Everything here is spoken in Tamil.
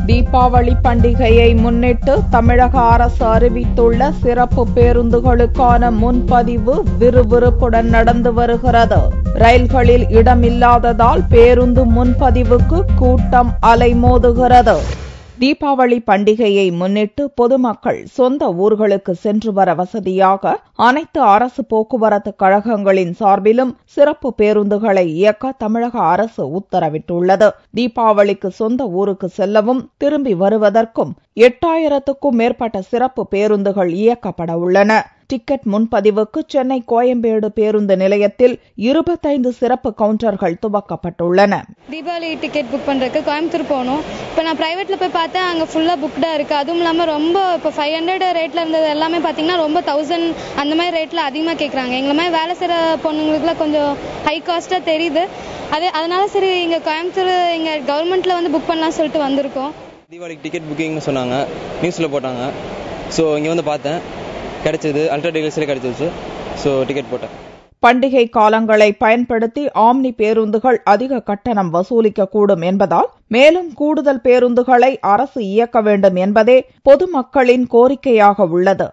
தீபாவளி பண்டிகையை முன்னிட்டு தமிழக அரசு அறிவித்துள்ள சிறப்பு பேருந்துகளுக்கான முன்பதிவு விறுவிறுப்புடன் நடந்து வருகிறது. ரயில்களில் இடமில்லாததால் பேருந்து முன்பதிவுக்கு கூட்டம் அலைமோதுகிறது. தீபாவளி பண்டிகையை முன்னிட்டு பொதுமக்கள் சொந்த ஊர்களுக்கு சென்று வர வசதியாக அனைத்து அரசு போக்குவரத்து கழகங்களின் சார்பிலும் சிறப்பு பேருந்துகளை இயக்க தமிழக அரசு உத்தரவிட்டுள்ளது. தீபாவளிக்கு சொந்த ஊருக்கு செல்லவும் திரும்பி வருவதற்கும் 8000க்கும் மேற்பட்ட சிறப்பு பேருந்துகள் இயக்கப்பட உள்ளன. டிக்கெட் முன்பதிவுக்கு சென்னை கோயம்பேடு பேருந்து நிலையத்தில் 25 சிறப்பு கவுண்டர்கள் துவக்கப்பட்டுள்ளன. தீபாவளி டிக்கெட் புக் பண்றதுக்கு கோயம்புத்தூர் போகணும். இப்போ நான் பிரைவேட்ல போய் பார்த்தேன், அங்கே ஃபுல்லா புக்டா இருக்கு. அதுவும் இல்லாமல் ரொம்ப இப்போ 500 ரேட்ல இருந்தது எல்லாமே பார்த்தீங்கன்னா ரொம்ப 1000 அந்த மாதிரி ரேட்ல அதிகமாக கேட்குறாங்க. எங்களை மாதிரி வேலை செய்கிற பொண்ணுங்களுக்குலாம் கொஞ்சம் ஹை காஸ்டா தெரியுது. அதனால சரி இங்கே கோயம்புத்தூர் இங்கே கவர்மெண்ட்ல வந்து புக் பண்ணலாம்னு சொல்லிட்டு வந்திருக்கோம். தீபாவளிக்கு டிக்கெட் புக்கிங்னு சொன்னாங்க, நியூஸில் போட்டாங்க. ஸோ இங்கே வந்து பார்த்தேன், கிடைச்சது. அல்ட்ரா டீலக்ஸ்லேயே கிடைச்சிருச்சு. ஸோ டிக்கெட் போட்டேன். பண்டிகை காலங்களை பயன்படுத்தி ஆம்னி பேருந்துகள் அதிக கட்டணம் வசூலிக்கக்கூடும் என்பதால் மேலும் கூடுதல் பேருந்துகளை அரசு இயக்க வேண்டும் என்பதே பொதுமக்களின் கோரிக்கையாக உள்ளது.